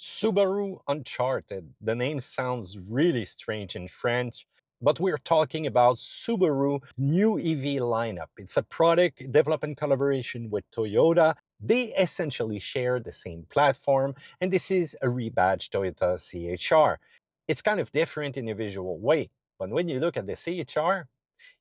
Subaru Uncharted. The name sounds really strange in French, but we're talking about Subaru new EV lineup. It's a product developed in collaboration with Toyota. They essentially share the same platform, and this is a rebadged Toyota CHR. It's kind of different in a visual way, but when you look at the CHR,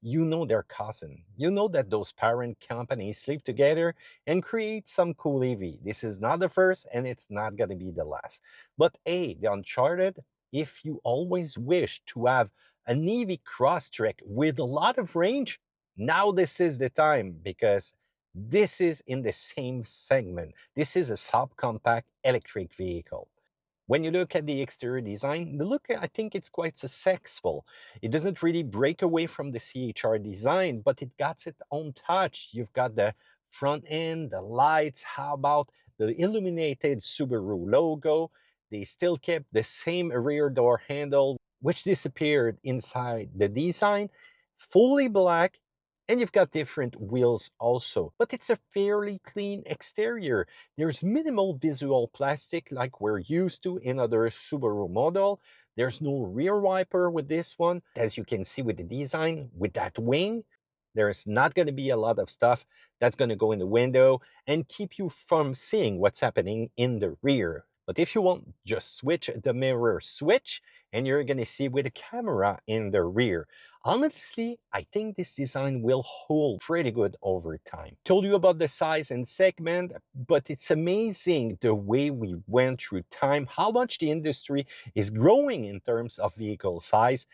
you know their cousin. You know that those parent companies sleep together and create some cool EV. This is not the first and it's not going to be the last. But hey, the Uncharted, if you always wish to have an EV Crosstrek with a lot of range, now this is the time because this is in the same segment. This is a subcompact electric vehicle. When you look at the exterior design, the look, I think it's quite successful. It doesn't really break away from the CHR design, but it got its own touch. You've got the front end, the lights. How about the illuminated Subaru logo? They still kept the same rear door handle, which disappeared inside the design, fully black, and you've got different wheels also. But it's a fairly clean exterior. There's minimal visual plastic like we're used to in other Subaru model. There's no rear wiper with this one. As you can see with the design, with that wing, there's not going to be a lot of stuff that's going to go in the window and keep you from seeing what's happening in the rear. But if you want, just switch the mirror switch and you're going to see with a camera in the rear. Honestly, I think this design will hold pretty good over time. Told you about the size and segment, but it's amazing the way we went through time, how much the industry is growing in terms of vehicle size.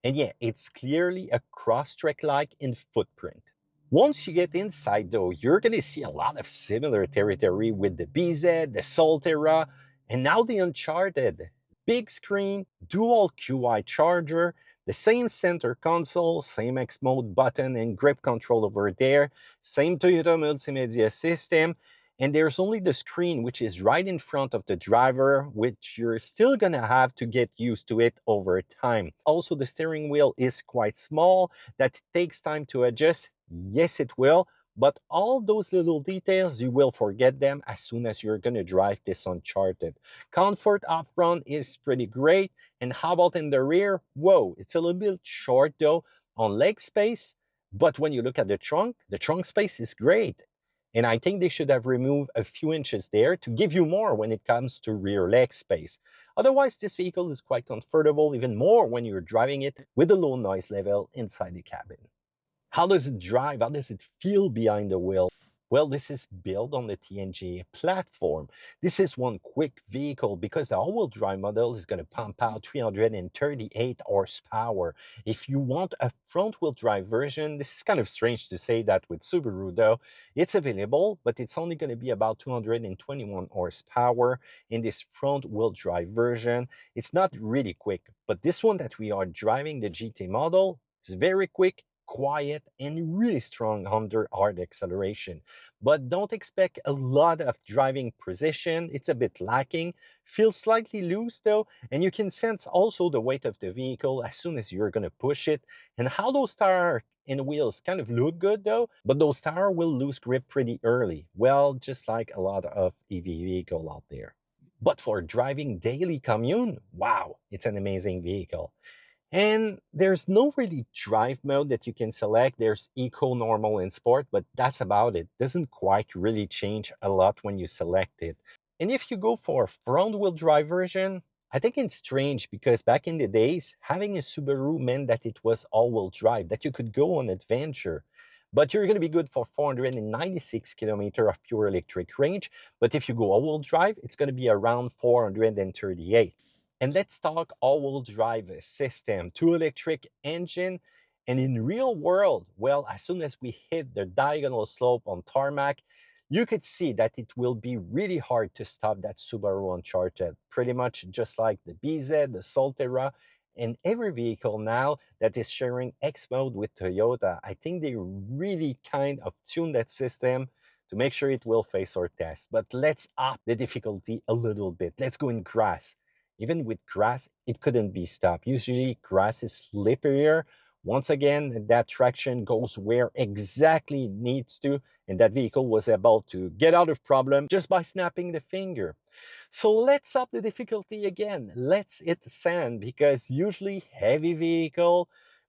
And yeah, it's clearly a Crosstrek-like in footprint. Once you get inside, though, you're going to see a lot of similar territory with the BZ, the Solterra, and now the Uncharted. Big screen, dual QI charger, the same center console, same X-Mode button and grip control over there, same Toyota multimedia system, and there's only the screen which is right in front of the driver, which you're still gonna have to get used to it over time. Also, the steering wheel is quite small, that takes time to adjust. Yes, it will, but all those little details, you will forget them as soon as you're gonna drive this Uncharted. Comfort up front is pretty great. And how about in the rear? Whoa, it's a little bit short though on leg space. But when you look at the trunk space is great. And I think they should have removed a few inches there to give you more when it comes to rear leg space. Otherwise, this vehicle is quite comfortable, even more when you're driving it with a low noise level inside the cabin. How does it drive? How does it feel behind the wheel? Well, this is built on the e-TNGA platform. This is one quick vehicle because the all-wheel drive model is going to pump out 338 horsepower. If you want a front-wheel drive version, this is kind of strange to say that with Subaru though, it's available, but it's only going to be about 221 horsepower in this front-wheel drive version. It's not really quick, but this one that we are driving, the GT model, is very quick, quiet, and really strong under hard acceleration. But don't expect a lot of driving precision. It's a bit lacking. Feels slightly loose though, and you can sense also the weight of the vehicle as soon as you're going to push it. And how those tires and wheels kind of look good though, but those tires will lose grip pretty early. Well, just like a lot of EV vehicle out there. But for driving daily commute, wow, it's an amazing vehicle. And there's no really drive mode that you can select. There's eco, normal, and sport, but that's about it. Doesn't quite really change a lot when you select it. And if you go for a front-wheel drive version, I think it's strange because back in the days, having a Subaru meant that it was all-wheel drive, that you could go on adventure. But you're going to be good for 496 kilometers of pure electric range. But if you go all-wheel drive, it's going to be around 438. And let's talk all-wheel drive system, two electric engine. And in real world, well, as soon as we hit the diagonal slope on tarmac, you could see that it will be really hard to stop that Subaru Uncharted, pretty much just like the BZ, the Solterra, and every vehicle now that is sharing X-Mode with Toyota. I think they really kind of tune that system to make sure it will face our test. But let's up the difficulty a little bit. Let's go in grass. Even with grass, it couldn't be stopped. Usually grass is slipperier. Once again, that traction goes where exactly it needs to, and that vehicle was able to get out of problem just by snapping the finger. So let's up the difficulty again. Let's hit sand because usually heavy vehicle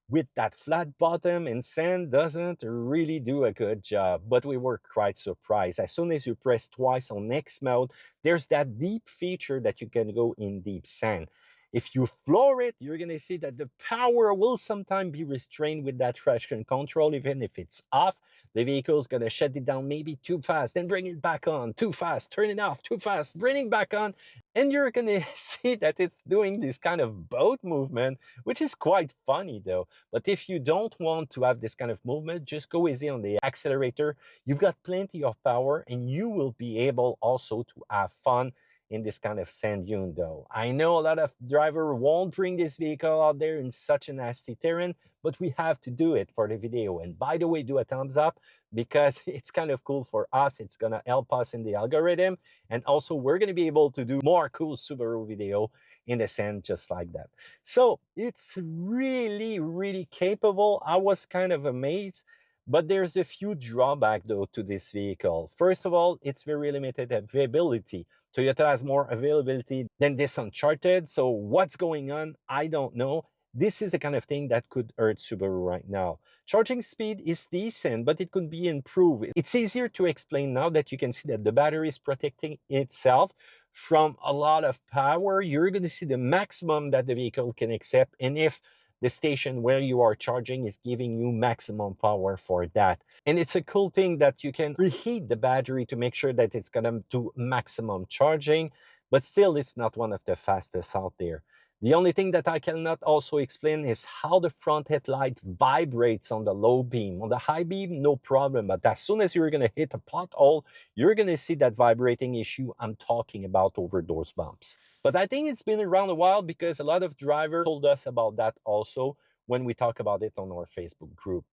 with that flat bottom and sand doesn't really do a good job. But we were quite surprised. As soon as you press twice on X-Mode, there's that deep feature that you can go in deep sand. If you floor it, you're going to see that the power will sometimes be restrained with that traction control, even if it's off. The vehicle's going to shut it down maybe too fast, then bring it back on, too fast, turn it off, too fast, bring it back on. And you're going to see that it's doing this kind of boat movement, which is quite funny though. But if you don't want to have this kind of movement, just go easy on the accelerator. You've got plenty of power and you will be able also to have fun in this kind of sand dune though. I know a lot of driver won't bring this vehicle out there in such a nasty terrain, but we have to do it for the video. And by the way, do a thumbs up because it's kind of cool for us. It's gonna help us in the algorithm. And also we're gonna be able to do more cool Subaru video in the sand just like that. So it's really, really capable. I was kind of amazed. But there's a few drawbacks though to this vehicle. First of all, it's very limited availability. Toyota has more availability than this Uncharted. So what's going on? I don't know. This is the kind of thing that could hurt Subaru right now. Charging speed is decent, but it could be improved. It's easier to explain now that you can see that the battery is protecting itself from a lot of power. You're going to see the maximum that the vehicle can accept. And if the station where you are charging is giving you maximum power for that. And it's a cool thing that you can preheat the battery to make sure that it's going to do maximum charging, but still it's not one of the fastest out there. The only thing that I cannot also explain is how the front headlight vibrates on the low beam. On the high beam, no problem, but as soon as you're going to hit a pothole, you're going to see that vibrating issue I'm talking about over those bumps. But I think it's been around a while because a lot of drivers told us about that also when we talk about it on our Facebook group.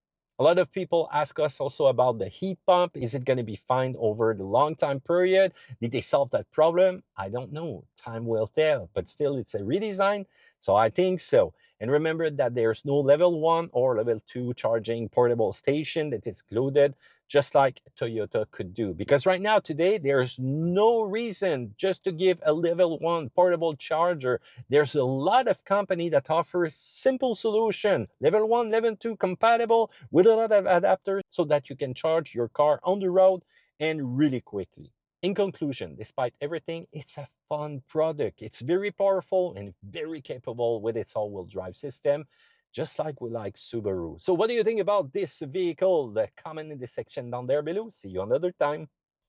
A lot of people ask us also about the heat pump. Is it going to be fine over the long time period? Did they solve that problem? I don't know. Time will tell. But still, it's a redesign. So I think so. And remember that there's no level 1 or level 2 charging portable station that is included, just like Toyota could do. Because right now, today, there's no reason just to give a level 1 portable charger. There's a lot of company that offer simple solution, level 1, level 2 compatible with a lot of adapters so that you can charge your car on the road and really quickly. In conclusion, despite everything, it's a fun product. It's very powerful and very capable with its all-wheel drive system, just like we like Subaru. So what do you think about this vehicle? Comment in the section down there below. See you another time.